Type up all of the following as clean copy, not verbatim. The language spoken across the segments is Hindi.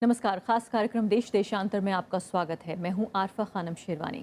नमस्कार। खास कार्यक्रम देश देशांतर में आपका स्वागत है। मैं हूं आरफा खानम शेरवानी।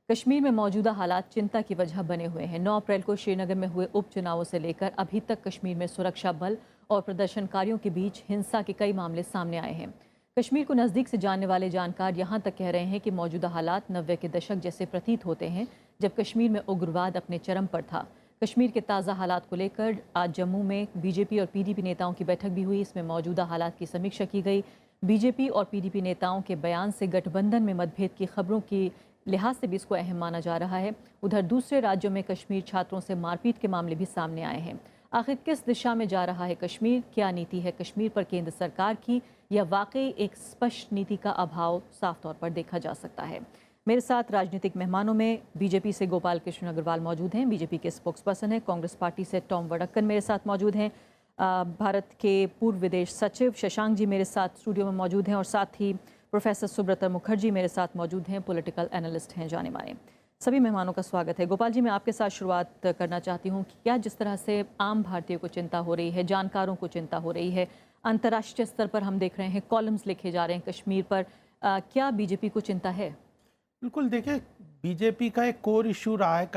कश्मीर में मौजूदा हालात चिंता की वजह बने हुए हैं। 9 अप्रैल को श्रीनगर में हुए उपचुनावों से लेकर अभी तक कश्मीर में सुरक्षा बल और प्रदर्शनकारियों के बीच हिंसा के कई मामले सामने आए हैं। कश्मीर को नज़दीक से जानने वाले जानकार यहाँ तक कह रहे हैं कि मौजूदा हालात 90 के दशक जैसे प्रतीत होते हैं, जब कश्मीर में उग्रवाद अपने चरम पर था। कश्मीर के ताज़ा हालात को लेकर आज जम्मू में बीजेपी और पीडीपी नेताओं की बैठक भी हुई। इसमें मौजूदा हालात की समीक्षा की गई। बीजेपी और पीडीपी नेताओं के बयान से गठबंधन में मतभेद की खबरों की लिहाज से भी इसको अहम माना जा रहा है। उधर दूसरे राज्यों में कश्मीर छात्रों से मारपीट के मामले भी सामने आए हैं। आखिर किस दिशा में जा रहा है कश्मीर? क्या नीति है कश्मीर पर केंद्र सरकार की, या वाकई एक स्पष्ट नीति का अभाव साफ तौर पर देखा जा सकता है? मेरे साथ राजनीतिक मेहमानों में बीजेपी से गोपाल कृष्ण अग्रवाल मौजूद हैं, बीजेपी के स्पोक्सपर्सन हैं। कांग्रेस पार्टी से टॉम वडक्कन मेरे साथ मौजूद हैं। भारत के पूर्व विदेश सचिव शशांक जी मेरे साथ स्टूडियो में मौजूद हैं, और साथ ही प्रोफेसर सुब्रता मुखर्जी मेरे साथ मौजूद हैं, पॉलिटिकल एनालिस्ट हैं जाने माने। सभी मेहमानों का स्वागत है। गोपाल जी, मैं आपके साथ शुरुआत करना चाहती हूँ कि क्या जिस तरह से आम भारतीयों को चिंता हो रही है, जानकारों को चिंता हो रही है, अंतर्राष्ट्रीय स्तर पर हम देख रहे हैं कॉलम्स लिखे जा रहे हैं कश्मीर पर, क्या बीजेपी को चिंता है? बिल्कुल, देखिए, बीजेपी का एक कोर इशू रहा है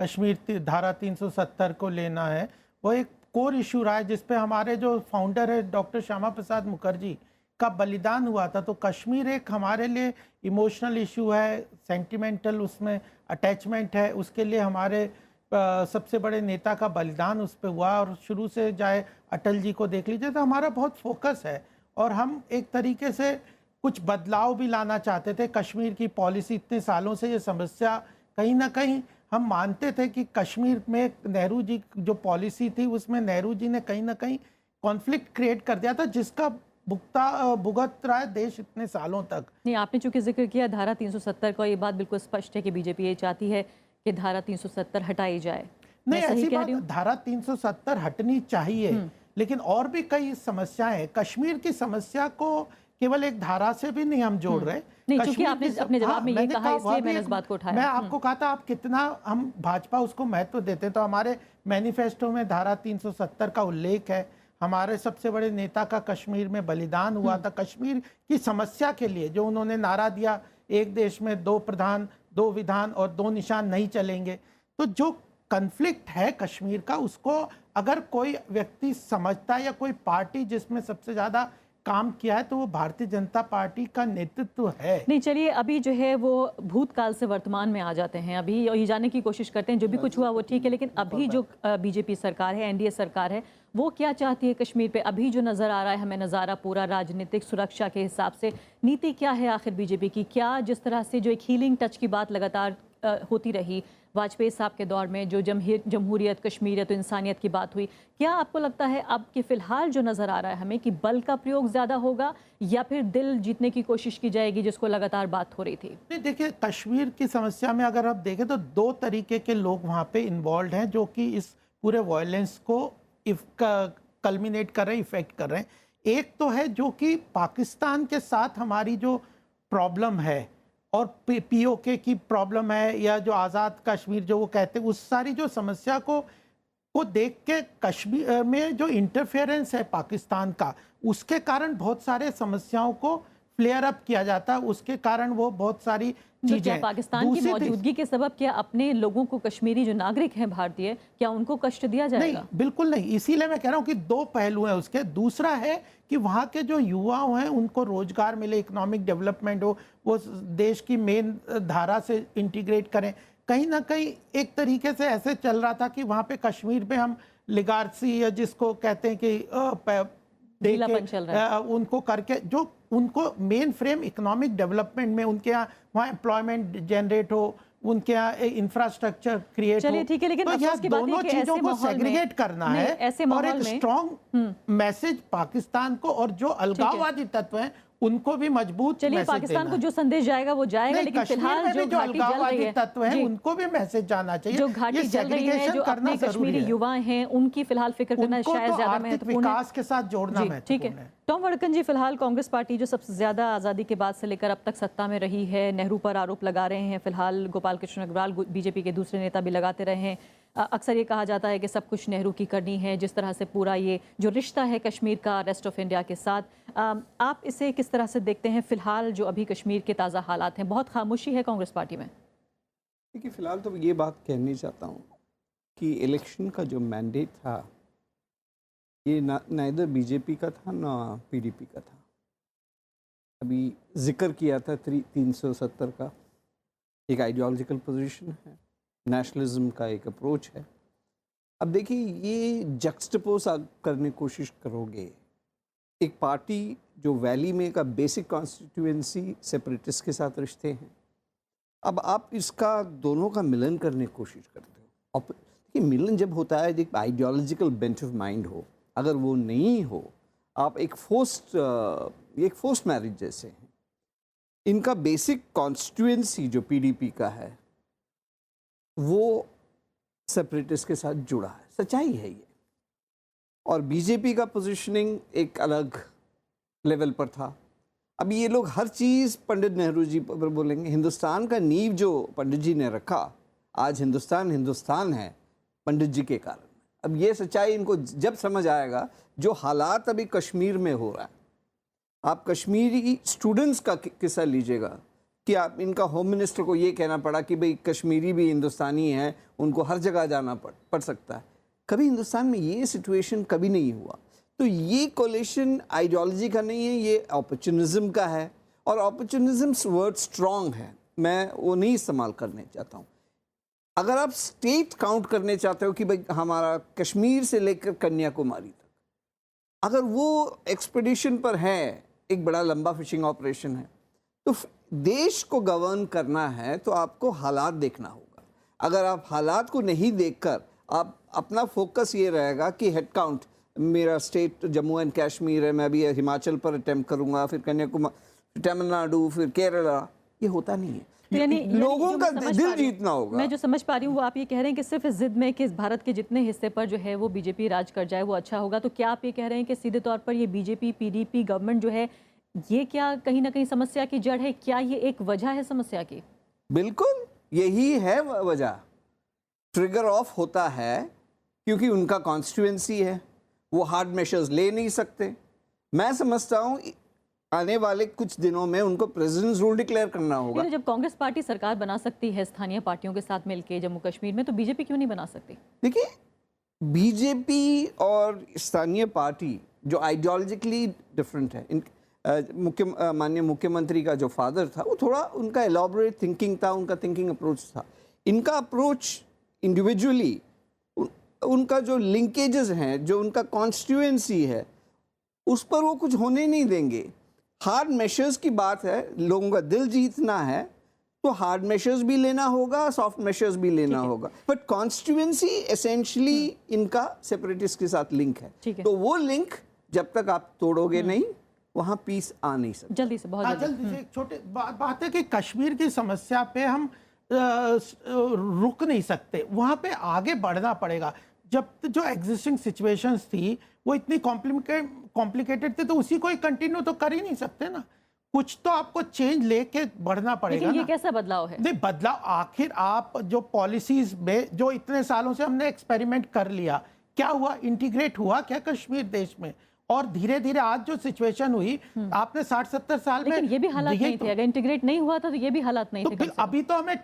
कश्मीर धारा 370 को लेना है। वो एक कोर इशू रहा है जिसपे हमारे जो फाउंडर है डॉक्टर श्यामा प्रसाद मुखर्जी का बलिदान हुआ था। तो कश्मीर एक हमारे लिए इमोशनल इशू है, सेंटिमेंटल उसमें अटैचमेंट है। उसके लिए हमारे सबसे बड़े नेता का बलिदान उस पर हुआ, और शुरू से चाहे अटल जी को देख लीजिए, तो हमारा बहुत फोकस है। और हम एक तरीके से कुछ बदलाव भी लाना चाहते थे। कश्मीर की पॉलिसी इतने सालों से ये समस्या, कहीं ना कहीं हम मानते थे कि कश्मीर में नेहरू जी जो पॉलिसी थी उसमें नेहरू जी ने कहीं ना कहीं कॉन्फ्लिक्ट क्रिएट कर दिया था, जिसका भुगत रहा है देश इतने सालों तक। नहीं, आपने चूंकि जिक्र किया धारा 370 का, ये बात बिल्कुल स्पष्ट है कि बीजेपी ये चाहती है कि धारा 370 हटाई जाए। नहीं, ऐसी बात, धारा 370 हटनी चाहिए, लेकिन और भी कई समस्याएं हैं। कश्मीर की समस्या को केवल एक धारा से भी नहीं हम जोड़ रहे। नहीं, क्योंकि आपने अपने जवाब में ये कहा, इसलिए मैंने इस बात को उठाया। मैं आपको कहा था आप कितना हम भाजपा उसको महत्व देते हैं। तो हमारे मैनिफेस्टो में धारा 370 का उल्लेख है। हमारे सबसे बड़े नेता का कश्मीर में बलिदान हुआ था। कश्मीर की समस्या के लिए जो उन्होंने नारा दिया, एक देश में 2 प्रधान 2 विधान और 2 निशान नहीं चलेंगे। तो जो कन्फ्लिक्ट है कश्मीर का, उसको अगर कोई व्यक्ति समझता है या कोई पार्टी जिसमें सबसे ज्यादा काम किया है, तो वो भारतीय जनता पार्टी का नेतृत्व है। नहीं, चलिए अभी जो है वो भूतकाल से वर्तमान में आ जाते हैं। अभी ये जानने की कोशिश करते हैं जो भी कुछ हुआ वो ठीक है, लेकिन अभी जो बीजेपी सरकार है, एनडीए सरकार है, वो क्या चाहती है कश्मीर पे? अभी जो नज़र आ रहा है हमें नज़ारा पूरा राजनीतिक सुरक्षा के हिसाब से, नीति क्या है आखिर बीजेपी की? क्या जिस तरह से जो एक हीलिंग टच की बात लगातार होती रही वाजपेयी साहब के दौर में, जो जमहूरियत, कश्मीरियत, इंसानियत की बात हुई, क्या आपको लगता है अब कि फ़िलहाल जो नज़र आ रहा है हमें कि बल का प्रयोग ज़्यादा होगा, या फिर दिल जीतने की कोशिश की जाएगी जिसको लगातार बात हो रही थी? नहीं, देखिए, कश्मीर की समस्या में अगर आप देखें तो 2 तरीके के लोग वहाँ पे इन्वॉल्व हैं जो कि इस पूरे वायलेंस को कल्मिनेट कर रहे हैं, इफेक्ट कर रहे हैं। एक तो है जो कि पाकिस्तान के साथ हमारी जो प्रॉब्लम है, और पीओके की प्रॉब्लम है, या जो आज़ाद कश्मीर जो वो कहते हैं, उस सारी जो समस्या को देख के कश्मीर में जो इंटरफेरेंस है पाकिस्तान का, उसके कारण बहुत सारे समस्याओं को फ्लेयर अप किया जाता है। उसके कारण वो बहुत सारी चीजें, पाकिस्तान की मौजूदगी के सबब क्या अपने लोगों को, कश्मीरी जो नागरिक हैं भारतीय, क्या उनको कष्ट दिया जाएगा? नहीं, बिल्कुल नहीं। इसीलिए मैं कह रहा हूँ कि 2 पहलू हैं उसके। दूसरा है कि वहाँ के जो युवा हैं उनको रोजगार मिले, इकोनॉमिक डेवलपमेंट हो, वो देश की मेन धारा से इंटीग्रेट करें। कहीं ना कहीं एक तरीके से ऐसे चल रहा था कि वहाँ पे कश्मीर पे हम लिगार्सी, या जिसको कहते हैं कि उनको करके, जो उनको मेन फ्रेम इकोनॉमिक डेवलपमेंट में उनके यहाँ वहाँ एम्प्लॉयमेंट जनरेट हो, उनके यहाँ इंफ्रास्ट्रक्चर क्रिएट हो। चलिए ठीक है, लेकिन तो यह दोनों चीजों को सेग्रीगेट करना है, और एक स्ट्रॉन्ग मैसेज पाकिस्तान को, और जो अलगाववादी तत्व हैं उनको भी मजबूत। चलिए, पाकिस्तान को जो संदेश जाएगा वो जाएगा, लेकिन फिलहाल जो घाटी जल रही है, तत्व हैं उनको भी मैसेज जाना चाहिए। जो घाटी जल रही है, जो अपने कश्मीरी युवा हैं, उनकी फिलहाल फिक्र करना शायद ज्यादा महत्वपूर्ण है, विकास के साथ जोड़ना महत्वपूर्ण है। टॉम वडक्कन जी, फिलहाल कांग्रेस पार्टी जो सबसे ज्यादा आज़ादी के बाद से लेकर अब तक सत्ता में रही है, नेहरू पर आरोप लगा रहे हैं। फिलहाल गोपाल कृष्ण अग्रवाल बीजेपी के दूसरे नेता भी लगाते रहे हैं। अक्सर ये कहा जाता है कि सब कुछ नेहरू की करनी है, जिस तरह से पूरा ये जो रिश्ता है कश्मीर का रेस्ट ऑफ इंडिया के साथ, आप इसे किस तरह से देखते हैं? फिलहाल जो अभी कश्मीर के ताज़ा हालात हैं, बहुत खामोशी है कांग्रेस पार्टी में। देखिए, फ़िलहाल तो ये बात कहनी चाहता हूँ कि इलेक्शन का जो मैंडेट था, ये नाइदर बीजेपी का था ना पीडीपी का था। अभी जिक्र किया था 370 का, एक आइडियोलॉजिकल पोजीशन है, नेशनलिज्म का एक अप्रोच है। अब देखिए, ये जक्सटपोज करने की कोशिश करोगे, एक पार्टी जो वैली में का बेसिक कॉन्स्टिट्यूएंसी सेपरेटिस्ट के साथ रिश्ते हैं, अब आप इसका दोनों का मिलन करने की कोशिश करते हो। और देखिए, मिलन जब होता है, एक आइडियोलॉजिकल बेंट ऑफ माइंड हो, अगर वो नहीं हो, आप एक फोर्स्ड मैरिज जैसे हैं। इनका बेसिक कॉन्स्टिट्यूएंसी जो पीडीपी का है वो सेपरेटिस्ट के साथ जुड़ा है, सच्चाई है ये। और बीजेपी का पोजीशनिंग एक अलग लेवल पर था। अब ये लोग हर चीज़ पंडित नेहरू जी पर बोलेंगे। हिंदुस्तान का नींव जो पंडित जी ने रखा, आज हिंदुस्तान है पंडित जी के कारण। अब ये सच्चाई इनको जब समझ आएगा, जो हालात अभी कश्मीर में हो रहा है, आप कश्मीरी स्टूडेंट्स का किस्सा लीजिएगा कि आप इनका होम मिनिस्टर को ये कहना पड़ा कि भाई कश्मीरी भी हिंदुस्तानी हैं, उनको हर जगह जाना पड़ सकता है। कभी हिंदुस्तान में ये सिचुएशन कभी नहीं हुआ। तो ये कोलिशन आइडियोलॉजी का नहीं है, ये अपॉर्चुनिज्म का है। और अपॉर्चुनिज्म वर्ड स्ट्रॉन्ग है, मैं वो नहीं इस्तेमाल करने चाहता हूँ। अगर आप स्टेट काउंट करने चाहते हो कि भाई हमारा कश्मीर से लेकर कन्याकुमारी तक, अगर वो एक्सपेडिशन पर है, एक बड़ा लंबा फिशिंग ऑपरेशन है, तो देश को गवर्न करना है तो आपको हालात देखना होगा। अगर आप हालात को नहीं देखकर आप अपना फोकस ये रहेगा कि हेड काउंट, मेरा स्टेट जम्मू एंड कश्मीर है, मैं अभी हिमाचल पर अटेम्प्ट करूंगा, फिर कन्याकुमारी, तमिलनाडु, फिर केरला, ये होता नहीं है। तो यानी लोगों का दिल जीतना होगा। मैं जो समझ पा रही हूँ वो आप ये कह रहे हैं कि सिर्फ इस जिद में कि भारत के जितने हिस्से पर जो है वो बीजेपी राज कर जाए वो अच्छा होगा। तो क्या आप ये कह रहे हैं कि सीधे तौर पर ये बीजेपी पीडीपी गवर्नमेंट जो है, ये क्या कहीं ना कहीं समस्या की जड़ है? क्या ये एक वजह है समस्या की? बिल्कुल यही है वजह। ट्रिगर ऑफ होता है क्योंकि उनका कॉन्स्टिट्यूएंसी है, वो हार्ड मेजर्स ले नहीं सकते। मैं समझता हूँ आने वाले कुछ दिनों में उनको प्रेसिडेंट्स रूल डिक्लेयर करना होगा। जब कांग्रेस पार्टी सरकार बना सकती है स्थानीय पार्टियों के साथ मिलकर जम्मू कश्मीर में, तो बीजेपी क्यों नहीं बना सकती? देखिए, बीजेपी और स्थानीय पार्टी जो आइडियोलॉजिकली डिफरेंट है, माननीय मुख्यमंत्री का जो फादर था, वो थोड़ा उनका एलॉबरेट थिंकिंग था, उनका थिंकिंग अप्रोच था। इनका अप्रोच इंडिविजुअली, उनका जो लिंकेजेस हैं, जो उनका कॉन्स्टिट्यूएंसी है, उस पर वो कुछ होने नहीं देंगे। हार्ड मेजर्स की बात है, लोगों का दिल जीतना है तो हार्ड मेजर्स भी लेना होगा, सॉफ्ट मेजर्स भी लेना होगा। बट कॉन्स्टिट्यूएंसी एसेंशियली इनका सेपरेटिस्ट के साथ लिंक है। तो वो लिंक जब तक आप तोड़ोगे नहीं, वहां पीस आ नहीं सकता। जल्दी से, बहुत जल्दी से एक छोटे बात है कि कश्मीर की समस्या पे हम रुक नहीं सकते, वहां पे आगे बढ़ना पड़ेगा। जब जो एग्जिस्टिंग सिचुएशंस थी वो इतनी कॉम्प्लिकेटेड थी, तो उसी को ही कंटिन्यू तो कर ही नहीं सकते ना। कुछ तो आपको चेंज लेके बढ़ना पड़ेगा। लेकिन ये कैसा बदलाव है? नहीं, बदलाव आखिर आप जो पॉलिसीज में जो इतने सालों से हमने एक्सपेरिमेंट कर लिया, क्या हुआ? इंटीग्रेट हुआ क्या कश्मीर देश में? और धीरे धीरे आज जो सिचुएशन हुई, आपने 60-70 साल में, लेकिन ये भी हालात नहीं थे। अगर इंटीग्रेट नहीं हुआ था तो ये भी हालात नहीं थे। अभी तो हमें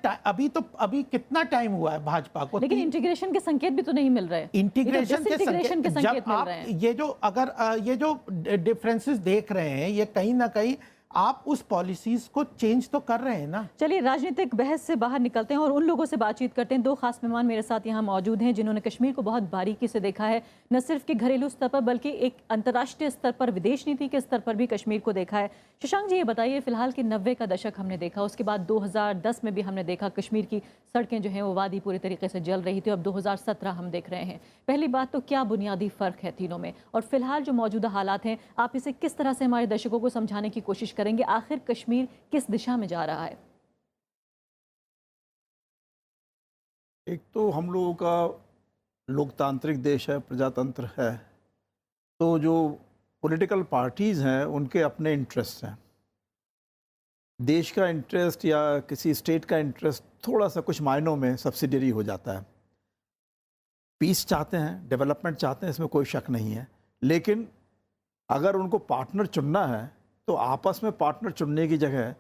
अभी कितना टाइम हुआ है भाजपा को? लेकिन इंटीग्रेशन के संकेत भी तो नहीं मिल रहे। इंटीग्रेशन के संकेत जब आप ये जो अगर ये जो डिफरेंसेस देख रहे हैं, ये कहीं ना कहीं आप उस पॉलिसीज को चेंज तो कर रहे हैं ना। चलिए राजनीतिक बहस से बाहर निकलते हैं और उन लोगों से बातचीत करते हैं। दो खास मेहमान मेरे साथ यहाँ मौजूद हैं जिन्होंने कश्मीर को बहुत बारीकी से देखा है, न सिर्फ कि घरेलू स्तर पर बल्कि एक अंतर्राष्ट्रीय स्तर पर, विदेश नीति के स्तर पर भी कश्मीर को देखा है। शशांक जी, ये बताइए, फिलहाल के 90 का दशक हमने देखा, उसके बाद 2010 में भी हमने देखा कश्मीर की सड़कें जो हैं वो वादी पूरी तरीके से जल रही थी। अब 2017 हम देख रहे हैं। पहली बात तो क्या बुनियादी फ़र्क है तीनों में, और फिलहाल जो मौजूदा हालात हैं आप इसे किस तरह से हमारे दर्शकों को समझाने की कोशिश करेंगे? आखिर कश्मीर किस दिशा में जा रहा है? एक तो हम लोगों का लोकतांत्रिक देश है, प्रजातंत्र है, तो जो पॉलिटिकल पार्टीज़ हैं उनके अपने इंटरेस्ट हैं। देश का इंटरेस्ट या किसी स्टेट का इंटरेस्ट थोड़ा सा कुछ मायनों में सब्सिडियरी हो जाता है। पीस चाहते हैं, डेवलपमेंट चाहते हैं, इसमें कोई शक नहीं है। लेकिन अगर उनको पार्टनर चुनना है तो आपस में पार्टनर चुनने की जगह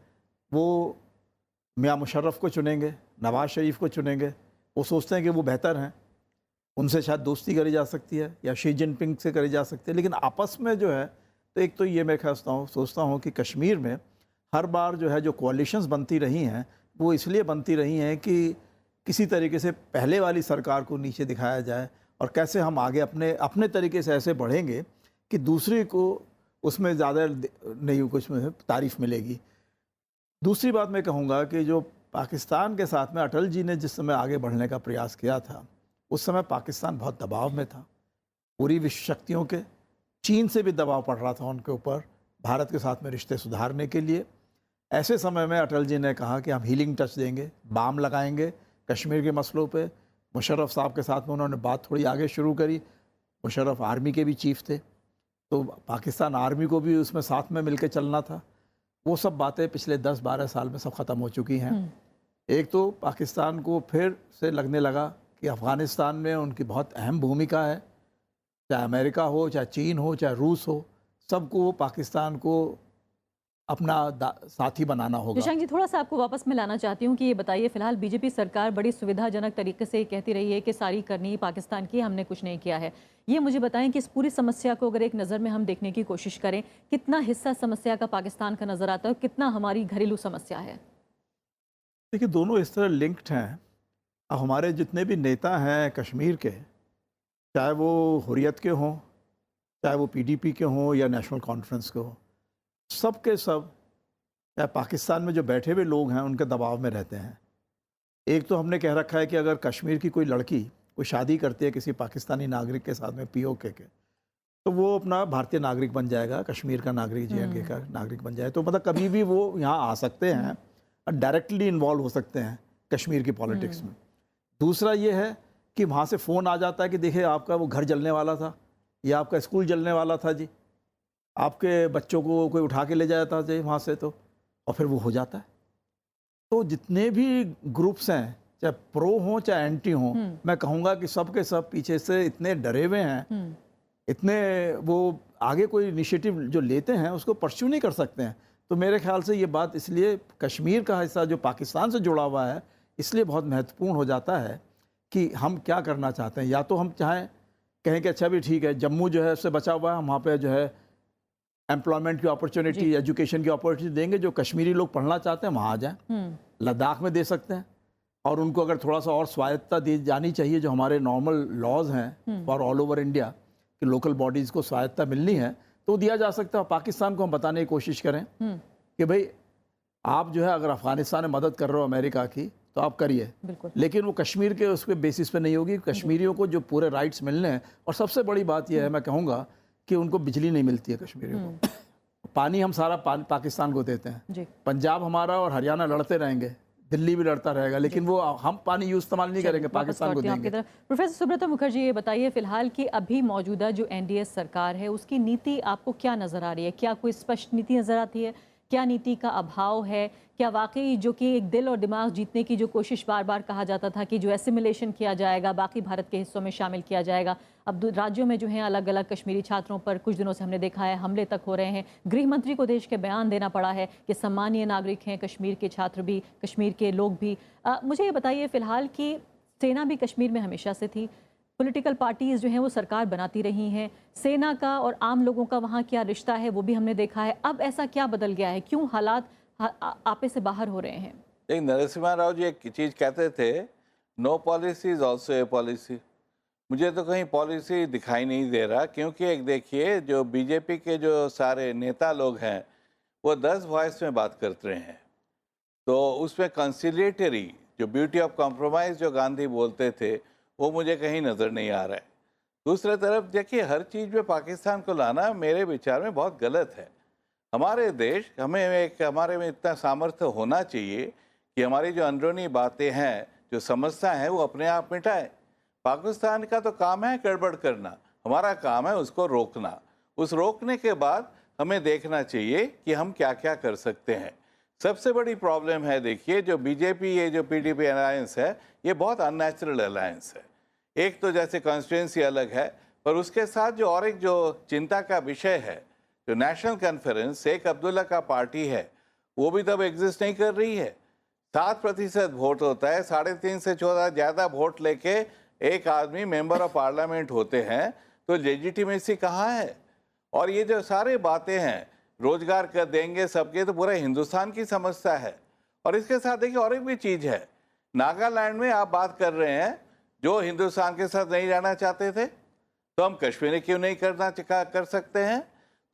वो मियां मुशर्रफ को चुनेंगे, नवाज़ शरीफ को चुनेंगे। वो सोचते हैं कि वो बेहतर हैं, उनसे शायद दोस्ती करी जा सकती है या शी जिनपिंग से करी जा सकती है। लेकिन आपस में जो है, तो एक तो ये मैं सोचता हूँ कि कश्मीर में हर बार जो है जो कोalitions बनती रही हैं वो इसलिए बनती रही हैं कि किसी तरीके से पहले वाली सरकार को नीचे दिखाया जाए और कैसे हम आगे अपने अपने तरीके से ऐसे बढ़ेंगे कि दूसरे को उसमें ज़्यादा नहीं कुछ में तारीफ़ मिलेगी। दूसरी बात मैं कहूँगा कि जो पाकिस्तान के साथ में अटल जी ने जिस समय आगे बढ़ने का प्रयास किया था, उस समय पाकिस्तान बहुत दबाव में था, पूरी विश्व शक्तियों के, चीन से भी दबाव पड़ रहा था उनके ऊपर भारत के साथ में रिश्ते सुधारने के लिए। ऐसे समय में अटल जी ने कहा कि हम हीलिंग टच देंगे, बाम लगाएंगे कश्मीर के मसलों पे। मुशर्रफ साहब के साथ में उन्होंने बात थोड़ी आगे शुरू करी। मुशर्रफ आर्मी के भी चीफ थे, तो पाकिस्तान आर्मी को भी उसमें साथ में मिलकर चलना था। वो सब बातें पिछले 10-12 साल में सब ख़त्म हो चुकी हैं। एक तो पाकिस्तान को फिर से लगने लगा कि अफ़गानिस्तान में उनकी बहुत अहम भूमिका है, चाहे अमेरिका हो, चाहे चीन हो, चाहे रूस हो, सबको पाकिस्तान को अपना साथी बनाना होगा। शशांक जी, थोड़ा सा आपको वापस मैं लाना चाहती हूँ कि ये बताइए, फिलहाल बीजेपी सरकार बड़ी सुविधाजनक तरीके से कहती रही है कि सारी करनी पाकिस्तान की, हमने कुछ नहीं किया है। ये मुझे बताएं कि इस पूरी समस्या को अगर एक नज़र में हम देखने की कोशिश करें, कितना हिस्सा समस्या का पाकिस्तान का नज़र आता है और कितना हमारी घरेलू समस्या है? देखिए, दोनों इस तरह लिंक्ड हैं। अब हमारे जितने भी नेता हैं कश्मीर के, चाहे वो हुर्रियत के हों, चाहे वो पीडीपी के हों या नेशनल कॉन्फ्रेंस के हों, सब के सब चाहे पाकिस्तान में जो बैठे हुए लोग हैं उनके दबाव में रहते हैं। एक तो हमने कह रखा है कि अगर कश्मीर की कोई लड़की कोई शादी करती है किसी पाकिस्तानी नागरिक के साथ में, पीओके के, तो वो अपना भारतीय नागरिक बन जाएगा, कश्मीर का नागरिक, जेएंडके का नागरिक बन जाए। तो मतलब कभी भी वो यहाँ आ सकते हैं और डायरेक्टली इन्वॉल्व हो सकते हैं कश्मीर की पॉलिटिक्स में। दूसरा ये है कि वहाँ से फ़ोन आ जाता है कि देखिए आपका वो घर जलने वाला था या आपका स्कूल जलने वाला था जी, आपके बच्चों को कोई उठा के ले जाता जी वहाँ से, तो और फिर वो हो जाता है। तो जितने भी ग्रुप्स हैं, चाहे प्रो हों चाहे एंटी हों, मैं कहूँगा कि सब के सब पीछे से इतने डरे हुए हैं, इतने वो आगे कोई इनिशिएटिव जो लेते हैं उसको परस्यू नहीं कर सकते हैं। तो मेरे ख्याल से ये बात इसलिए कश्मीर का हिस्सा जो पाकिस्तान से जुड़ा हुआ है इसलिए बहुत महत्वपूर्ण हो जाता है कि हम क्या करना चाहते हैं। या तो हम चाहें कहें कि अच्छा भी ठीक है, जम्मू जो है उससे बचा हुआ है, हम वहाँ पे जो है एम्प्लॉयमेंट की अपॉर्चुनिटी, एजुकेशन की अपॉर्चुनिटी देंगे, जो कश्मीरी लोग पढ़ना चाहते हैं वहाँ आ जाएं। लद्दाख में दे सकते हैं और उनको अगर थोड़ा सा और स्वायत्तता दी जानी चाहिए, जो हमारे नॉर्मल लॉज हैं फॉर ऑल ओवर इंडिया कि लोकल बॉडीज़ को स्वायत्तता मिलनी है, तो दिया जा सकता है। पाकिस्तान को हम बताने की कोशिश करें कि भाई आप जो है अगर अफगानिस्तान में मदद कर रहे हो अमेरिका की तो आप करिए, लेकिन वो कश्मीर के उसके बेसिस पे नहीं होगी। कश्मीरियों को जो पूरे राइट्स मिलने हैं, और सबसे बड़ी बात यह है मैं कहूँगा कि उनको बिजली नहीं मिलती है कश्मीरियों को। पानी हम सारा पाकिस्तान को देते हैं। पंजाब हमारा और हरियाणा लड़ते रहेंगे, दिल्ली भी लड़ता रहेगा, लेकिन वो हम पानी यूज इस्तेमाल नहीं करेंगे, पाकिस्तान को देंगे। प्रोफेसर सुब्रता मुखर्जी, ये बताइए फिलहाल की अभी मौजूदा जो एनडीए सरकार है उसकी नीति आपको क्या नजर आ रही है? क्या कोई स्पष्ट नीति नजर आती है? क्या नीति का अभाव है? क्या वाकई जो कि एक दिल और दिमाग जीतने की जो कोशिश बार बार कहा जाता था कि जो एसिमिलेशन किया जाएगा, बाकी भारत के हिस्सों में शामिल किया जाएगा, अब राज्यों में जो है अलग अलग कश्मीरी छात्रों पर कुछ दिनों से हमने देखा है हमले तक हो रहे हैं। गृह मंत्री को देश के बयान देना पड़ा है कि सम्मानीय नागरिक हैं कश्मीर के छात्र भी, कश्मीर के लोग भी। मुझे ये बताइए फिलहाल की सेना भी कश्मीर में हमेशा से थी, पॉलिटिकल पार्टीज़ जो हैं वो सरकार बनाती रही हैं, सेना का और आम लोगों का वहाँ क्या रिश्ता है वो भी हमने देखा है। अब ऐसा क्या बदल गया है, क्यों हालात आपे से बाहर हो रहे हैं? एक नरसिम्हा राव जी एक चीज़ कहते थे, no policy is also a policy. मुझे तो कहीं पॉलिसी दिखाई नहीं दे रहा, क्योंकि एक देखिए जो बीजेपी के जो सारे नेता लोग हैं वो 10 वॉइस में बात करते हैं, तो उसमें कंसिलिएटरी जो ब्यूटी ऑफ कॉम्प्रोमाइज़ जो गांधी बोलते थे वो मुझे कहीं नज़र नहीं आ रहा है। दूसरी तरफ देखिए हर चीज़ में पाकिस्तान को लाना मेरे विचार में बहुत गलत है। हमारे देश हमारे में इतना सामर्थ्य होना चाहिए कि हमारी जो अंदरूनी बातें हैं, जो समस्या है वो अपने आप मिटाए। पाकिस्तान का तो काम है गड़बड़ करना, हमारा काम है उसको रोकना। उस रोकने के बाद हमें देखना चाहिए कि हम क्या क्या कर सकते हैं। सबसे बड़ी प्रॉब्लम है देखिए जो बीजेपी ये जो पीडीपी अलायंस है, ये बहुत अननेचुरल अलायंस है। एक तो जैसे कॉन्स्टिट्यूंसी अलग है, पर उसके साथ जो और एक जो चिंता का विषय है, जो नेशनल कॉन्फ्रेंस शेख अब्दुल्ला का पार्टी है, वो भी तब एग्जिस्ट नहीं कर रही है। 7% वोट होता है, 3.5 से 14 ज़्यादा वोट लेके एक आदमी मेंबर ऑफ पार्लियामेंट होते हैं, तो लेजिटिमेसी कहाँ है? और ये जो सारे बातें हैं, रोजगार कर देंगे सबके, तो पूरा हिंदुस्तान की समस्या है। और इसके साथ देखिए और एक भी चीज़ है, नागालैंड में आप बात कर रहे हैं जो हिंदुस्तान के साथ नहीं रहना चाहते थे, तो हम कश्मीर क्यों नहीं कर सकते हैं?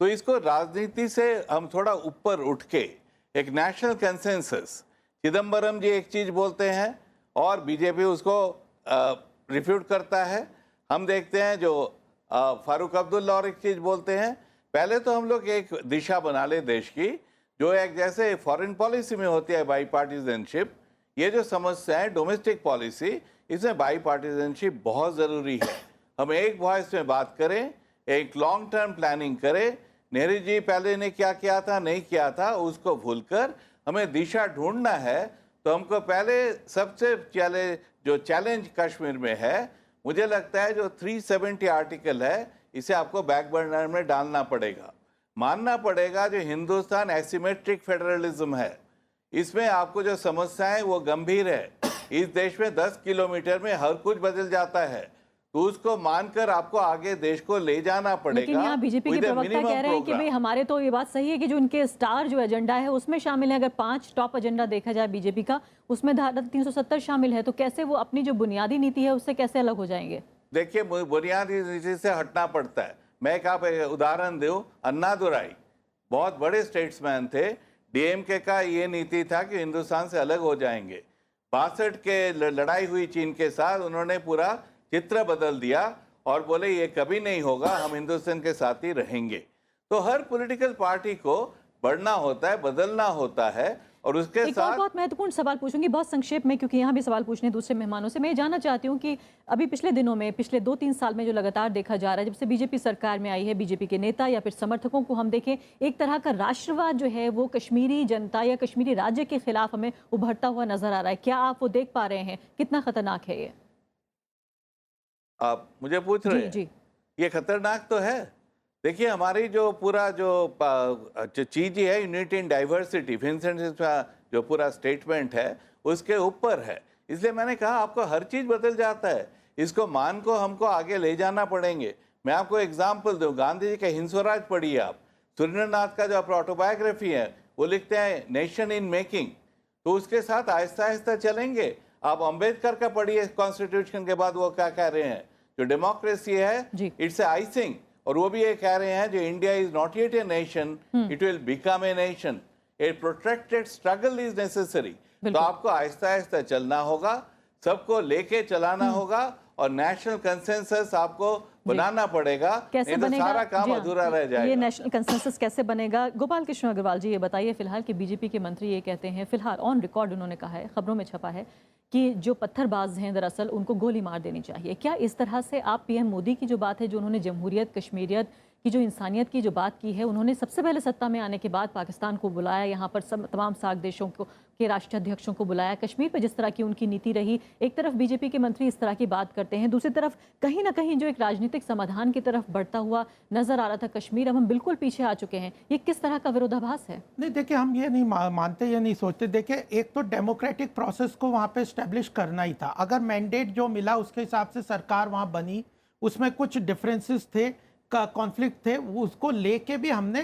तो इसको राजनीति से हम थोड़ा ऊपर उठ के एक नेशनल कंसेंसस, चिदम्बरम जी एक चीज़ बोलते हैं और बीजेपी उसको रिफ्यूट करता है। हम देखते हैं जो फारूक अब्दुल्ला और एक चीज़ बोलते हैं। पहले तो हम लोग एक दिशा बना ले देश की, जो एक जैसे फॉरेन पॉलिसी में होती है बाई पार्टीजनशिप, ये जो समस्या है डोमेस्टिक पॉलिसी, इसमें बाई पार्टीजनशिप बहुत ज़रूरी है। हम एक वॉइस में बात करें, एक लॉन्ग टर्म प्लानिंग करें। नेहरू जी पहले ने क्या किया था, नहीं किया था, उसको भूलकर हमें दिशा ढूंढना है। तो हमको पहले सबसे जो चैलेंज कश्मीर में है, मुझे लगता है जो 370 आर्टिकल है, इसे आपको बैक बर्नर में डालना पड़ेगा। मानना पड़ेगा जो हिंदुस्तान एसिमेट्रिक फेडरलिज्म है, इसमें आपको जो समस्या है वो गंभीर है। इस देश में 10 किलोमीटर में हर कुछ बदल जाता है, तो उसको मानकर आपको आगे देश को ले जाना पड़ेगा। लेकिन यहाँ बीजेपी के प्रवक्ता कह रहे हैं कि भाई हमारे तो ये बात सही है कि जो उनके स्टार जो एजेंडा है उसमें शामिल है। अगर 5 टॉप एजेंडा देखा जाए बीजेपी का, उसमें धारा 370 शामिल है, तो कैसे वो अपनी जो बुनियादी नीति है उससे कैसे अलग हो जाएंगे? देखिए, बुनियादी नीति से हटना पड़ता है। मैं एक आप उदाहरण दूं, अन्नादुराई बहुत बड़े स्टेट्समैन थे। डीएमके का ये नीति था कि हिंदुस्तान से अलग हो जाएंगे। 62 के लड़ाई हुई चीन के साथ, उन्होंने पूरा चित्र बदल दिया और बोले ये कभी नहीं होगा, हम हिंदुस्तान के साथ ही रहेंगे। तो हर पॉलिटिकल पार्टी को बढ़ना होता है, बदलना होता है। और उसके एक साथ और बहुत महत्वपूर्ण सवाल पूछूंगी बहुत संक्षेप में, क्योंकि यहाँ भी सवाल पूछने दूसरे मेहमानों से। मैं ये जानना चाहती हूँ कि अभी पिछले दिनों में, पिछले 2-3 साल में जो लगातार देखा जा रहा है, जब से बीजेपी सरकार में आई है, बीजेपी के नेता या फिर समर्थकों को हम देखें, एक तरह का राष्ट्रवाद जो है वो कश्मीरी जनता या कश्मीरी राज्य के खिलाफ हमें उभरता हुआ नजर आ रहा है। क्या आप वो देख पा रहे हैं? कितना खतरनाक है ये? आप मुझे पूछ रहे हैं? जी। ये खतरनाक तो है। देखिए, हमारी जो पूरा जो चीज है, यूनिटी इन डाइवर्सिटी, विंसेंट का जो पूरा स्टेटमेंट है उसके ऊपर है। इसलिए मैंने कहा आपको हर चीज बदल जाता है, इसको मान को हमको आगे ले जाना पड़ेंगे। मैं आपको एग्जाम्पल दूं, गांधी जी के हिंद स्वराज पढ़िए आप। सुरेंद्रनाथ का जो ऑटोबायोग्राफी है वो लिखते हैं नेशन इन मेकिंग, तो उसके साथ आहिस्ता आहिस्ता चलेंगे। आप अंबेडकर का पढ़िए कॉन्स्टिट्यूशन के बाद, वो क्या कह रहे हैं, जो डेमोक्रेसी है इट्स ए आइसिंग, और वो भी ये कह रहे हैं जो India is not yet a nation, it will become a nation, A protracted struggle is necessary. तो आपको आहिस्ता आहिस्ता चलना होगा, सबको लेके चलाना होगा, और नेशनल कंसेंसस आपको बनाना पड़ेगा, कैसे नहीं तो बनेगा? सारा काम अधूरा रह जाएगा। ये नेशनल कंसेंसस कैसे बनेगा? गोपाल कृष्ण अग्रवाल जी, ये बताइए। फिलहाल कि बीजेपी के मंत्री ये कहते हैं, फिलहाल ऑन रिकॉर्ड उन्होंने कहा है, खबरों में छपा है कि जो पत्थरबाज हैं दरअसल उनको गोली मार देनी चाहिए। क्या इस तरह से आप पीएम मोदी की जो बात है, जो उन्होंने जमहूरियत, कश्मीरियत की जो इंसानियत की जो बात की है, उन्होंने सबसे पहले सत्ता में आने के बाद पाकिस्तान को बुलाया, यहाँ पर सब तमाम सार्क देशों को के राष्ट्राध्यक्षों को बुलाया, कश्मीर पर जिस तरह की उनकी नीति रही, एक तरफ बीजेपी के मंत्री इस तरह की बात करते हैं, दूसरी तरफ कहीं ना कहीं जो एक राजनीतिक समाधान की तरफ बढ़ता हुआ नजर आ रहा था कश्मीर, अब हम बिल्कुल पीछे आ चुके हैं। ये किस तरह का विरोधाभास है? नहीं, देखिए, हम ये नहीं मानते या नहीं सोचते। देखिए, एक तो डेमोक्रेटिक प्रोसेस को वहाँ पे स्टैब्लिश करना ही था। अगर मैंडेट जो मिला उसके हिसाब से सरकार वहाँ बनी, उसमें कुछ डिफरेंसेस थे, कॉन्फ्लिक्ट थे, उसको लेके भी हमने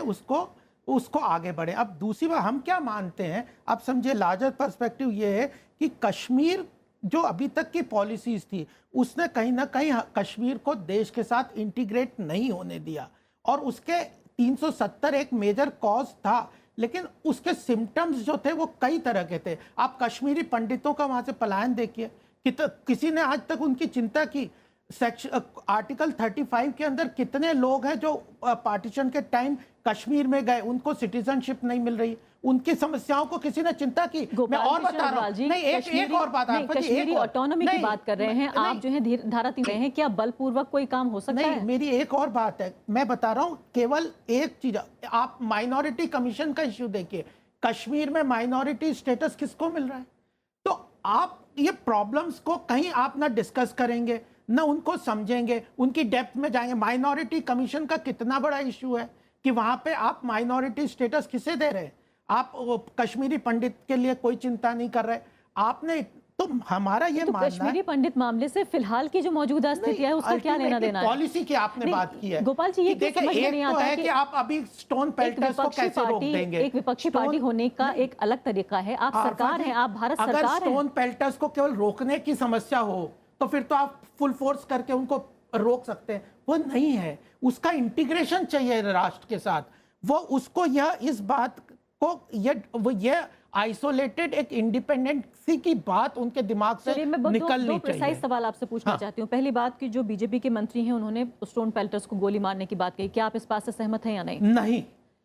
उसको आगे बढ़े। अब दूसरी बात हम क्या मानते हैं, अब समझे लार्जर पर्सपेक्टिव ये है कि कश्मीर जो अभी तक की पॉलिसीज थी उसने कहीं ना कहीं कश्मीर को देश के साथ इंटीग्रेट नहीं होने दिया, और उसके 370 एक मेजर कॉज था, लेकिन उसके सिम्टम्स जो थे वो कई तरह के थे। आप कश्मीरी पंडितों का वहां से पलायन देखिए, किसी ने आज तक उनकी चिंता की? आर्टिकल 35 के अंदर कितने लोग हैं जो पार्टीशन के टाइम कश्मीर में गए, उनको सिटीजनशिप नहीं मिल रही, उनकी समस्याओं को किसी ने चिंता की? मैं और बता रहा हूं, नहीं, एक और बात, कश्मीरी ऑटोनॉमी की बात कर रहे हैं आप, जो है धारा 3 रहे हैं, क्या बलपूर्वक कोई काम हो सकता है? नहीं, मेरी एक और बात है, मैं बता रहा हूं केवल एक चीज। आप माइनॉरिटी कमीशन का इश्यू देखिए, कश्मीर में माइनॉरिटी स्टेटस किसको मिल रहा है? तो आप ये प्रॉब्लम्स को कहीं आप ना डिस्कस करेंगे, न उनको समझेंगे, उनकी डेप्थ में जाएंगे। माइनॉरिटी कमीशन का कितना बड़ा इशू है कि वहां पे आप माइनॉरिटी स्टेटस किसे दे रहे हैं? आप कश्मीरी पंडित के लिए कोई चिंता नहीं कर रहे। आपने तो हमारा ये तो मानना है, कश्मीरी पंडित मामले से फिलहाल की जो मौजूदा स्थिति है उसका क्या लेना देना है? पॉलिसी की आपने नहीं, बात की है गोपाल जी, ये कि क्यों देखिए, समझ में एक नहीं तो आता है कि कि आप अभी स्टोन पेल्टर्स को कैसे रोक देंगे। एक विपक्षी पार्टी होने का एक अलग तरीका है। आप सरकार हैं, आप भारत अगर सरकार हैं। स्टोन पेल्टर्स को केवल रोकने की समस्या हो तो फिर तो आप फुल फोर्स करके उनको रोक सकते हैं। वो नहीं है, उसका इंटीग्रेशन चाहिए राष्ट्र के साथ। वो उसको यह इस बात को ये आइसोलेटेड एक इंडिपेंडेंसी की बात उनके दिमाग से चलिए, मैं दो निकलनी प्रिसाइज चाहिए। सवाल आपसे पूछना हाँ। चाहती हूँ। पहली बात कि जो बीजेपी के मंत्री हैं उन्होंने स्टोन पेल्टर्स को गोली मारने की बात कही, क्या आप इस बात से सहमत हैं या नहीं? नहीं,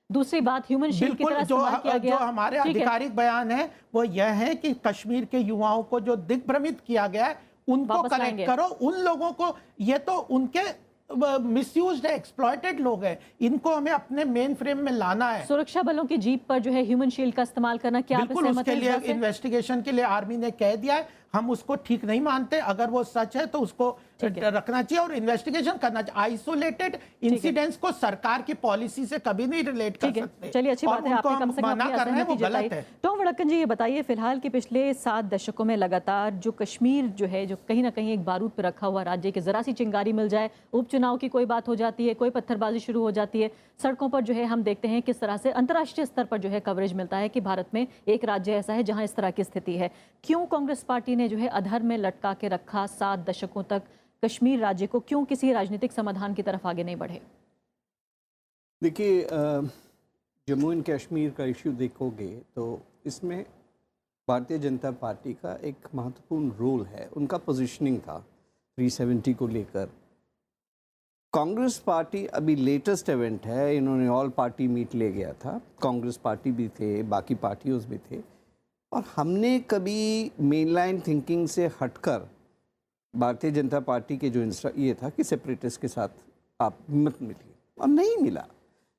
दूसरी बात, ह्यूमन शील्ड की बिल्कुल। तरह जो इस्तेमाल किया गया, जो हमारे ठीक है। आधिकारिक बयान है वो यह है कि कश्मीर के युवाओं को जो दिग्भ्रमित किया गया है उनको वापस करेक्ट लाएंगे। करो। उन लोगों को, ये तो उनके मिसयूज्ड है, एक्सप्लॉइटेड लोग हैं, इनको हमें अपने मेन फ्रेम में लाना है। सुरक्षा बलों की जीप पर जो है ह्यूमन शील्ड का इस्तेमाल करना, क्या आप बिल्कुल, सहमत उसके हैं इस लिए बात से? इन्वेस्टिगेशन के लिए आर्मी ने कह दिया है, हम उसको ठीक नहीं मानते। अगर वो सच है तो उसको रखना चाहिए और इन्वेस्टिगेशन करना चाहिए। आइसोलेटेड इंसिडेंट्स को सरकार की पॉलिसी से कभी नहीं रिलेट कर ठीक है, सकते। चलिए, अच्छी और बात है, उनको आपने कम हम से कम मना अपनी कर रहे हैं, वो असहमति गलत जताई। है। टॉम वड़क्कन जी, ये बताइए, फिलहाल के पिछले 7 दशकों में लगातार जो कश्मीर जो है, जो कहीं ना कहीं एक बारूद पर रखा हुआ राज्य, की जरा सी चिंगारी मिल जाए, उपचुनाव की कोई बात हो जाती है, कोई पत्थरबाजी शुरू हो जाती है, सड़कों पर जो है हम देखते हैं किस तरह से अंतर्राष्ट्रीय स्तर पर जो है कवरेज मिलता है कि भारत में एक राज्य ऐसा है जहां इस तरह की स्थिति है। क्यों कांग्रेस पार्टी ने जो है अधर में लटका के रखा 7 दशकों तक कश्मीर राज्य को? क्यों किसी राजनीतिक समाधान की तरफ आगे नहीं बढ़े? देखिए, जम्मू एंड कश्मीर का इशू देखोगे तो इसमें भारतीय जनता पार्टी का एक महत्वपूर्ण रोल है। उनका पोजीशनिंग था 370 को लेकर। कांग्रेस पार्टी अभी लेटेस्ट इवेंट है, इन्होंने ऑल पार्टी मीट ले गया था, कांग्रेस पार्टी भी थे, बाकी पार्टियों भी थे, और हमने कभी मेनलाइन थिंकिंग से हटकर भारतीय जनता पार्टी के जो ये था कि सेपरेटिस्ट के साथ आप मत मिलिए, और नहीं मिला।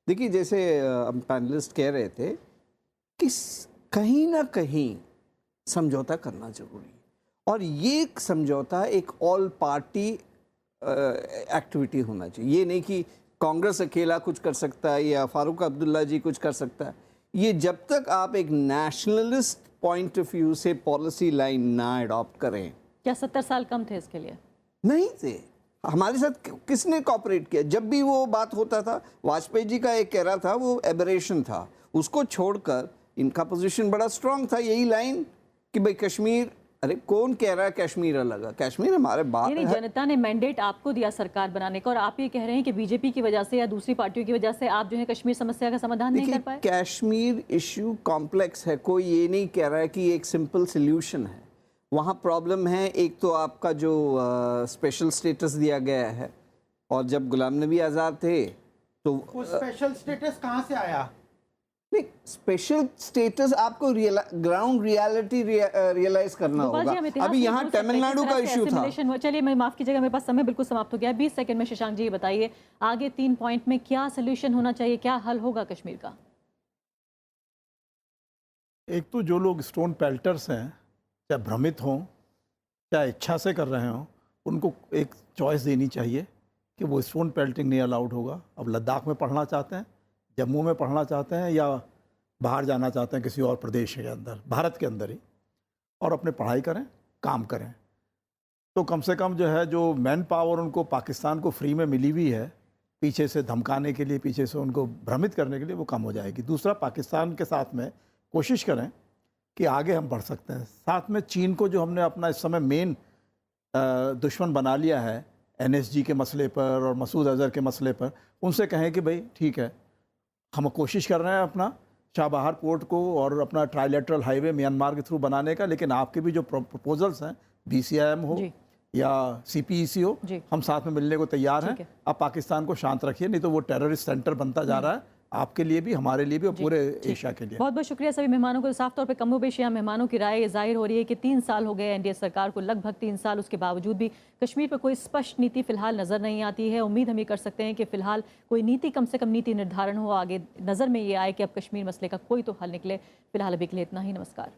देखिए, जैसे हम पैनलिस्ट कह रहे थे कि कहीं ना कहीं समझौता करना जरूरी है, और ये समझौता एक ऑल पार्टी एक्टिविटी होना चाहिए। ये नहीं कि कांग्रेस अकेला कुछ कर सकता है या फारूक अब्दुल्ला जी कुछ कर सकता है। ये जब तक आप एक नेशनलिस्ट पॉइंट ऑफ व्यू से पॉलिसी लाइन ना अडॉप्ट करें। क्या 70 साल कम थे इसके लिए? नहीं थे। हमारे साथ किसने कॉपरेट किया? जब भी वो बात होता था, वाजपेयी जी का एक कह रहा था वो एबरेशन था, उसको छोड़कर इनका पोजीशन बड़ा स्ट्रांग था। यही लाइन कि भाई कश्मीर, अरे कौन कह रहा है कश्मीर अलग है? कश्मीर हमारे बात नहीं, जनता ने मैंडेट आपको दिया सरकार बनाने का, और आप ये कह रहे हैं कि बीजेपी की वजह से या दूसरी पार्टियों की वजह से आप जो है कश्मीर समस्या का समाधान नहीं कर पाए। कश्मीर इश्यू कॉम्प्लेक्स है, कोई ये नहीं कह रहा है कि एक सिंपल सोल्यूशन है। वहाँ प्रॉब्लम है, एक तो आपका जो स्पेशल स्टेटस दिया गया है, और जब गुलाम नबी आज़ाद थे तो वो स्पेशल स्टेटस कहाँ से आया? नहीं, स्पेशल स्टेटस आपको ग्राउंड रियलिटी रियलाइज करना होगा। अभी यहाँ तमिलनाडु का इशू था। चलिए, मैं माफ कीजिएगा, मेरे पास समय बिल्कुल समाप्त हो गया। 20 सेकंड में शशांक जी ये बताइए, आगे 3 पॉइंट में क्या सोल्यूशन होना चाहिए, क्या हल होगा कश्मीर का? एक तो जो लोग स्टोन पेल्टर्स हैं, चाहे भ्रमित हों चाहे इच्छा से कर रहे हों, उनको एक चॉइस देनी चाहिए कि वो स्टोन पेल्टिंग नहीं अलाउड होगा। अब लद्दाख में पढ़ना चाहते हैं, जम्मू में पढ़ना चाहते हैं, या बाहर जाना चाहते हैं किसी और प्रदेश के अंदर, भारत के अंदर ही, और अपने पढ़ाई करें, काम करें, तो कम से कम जो है, जो मैन पावर उनको पाकिस्तान को फ्री में मिली हुई है, पीछे से धमकाने के लिए, पीछे से उनको भ्रमित करने के लिए, वो कम हो जाएगी। दूसरा, पाकिस्तान के साथ में कोशिश करें कि आगे हम बढ़ सकते हैं। साथ में चीन को जो हमने अपना इस समय मेन दुश्मन बना लिया है NSG के मसले पर और मसूद अजहर के मसले पर, उनसे कहें कि भाई ठीक है, हम कोशिश कर रहे हैं अपना शाहबहार पोर्ट को और अपना ट्राइलेटरल हाईवे म्यांमार के थ्रू बनाने का, लेकिन आपके भी जो प्रपोजल्स हैं, BCIM हो या CPEC हो, हम साथ में मिलने को तैयार हैं। आप पाकिस्तान को शांत रखिए, नहीं तो वो टेररिस्ट सेंटर बनता जा रहा है, आपके लिए भी, हमारे लिए भी, और पूरे एशिया के लिए। बहुत बहुत शुक्रिया सभी मेहमानों को। साफ तौर पे कमोबेश यहाँ मेहमानों की राय जाहिर हो रही है कि 3 साल हो गए NDA सरकार को, लगभग 3 साल, उसके बावजूद भी कश्मीर पर कोई स्पष्ट नीति फिलहाल नजर नहीं आती है। उम्मीद हम ये कर सकते हैं कि फिलहाल कोई नीति, कम से कम नीति निर्धारण हो, आगे नजर में ये आए कि अब कश्मीर मसले का कोई तो हल निकले। फिलहाल अभी के लिए इतना ही। नमस्कार।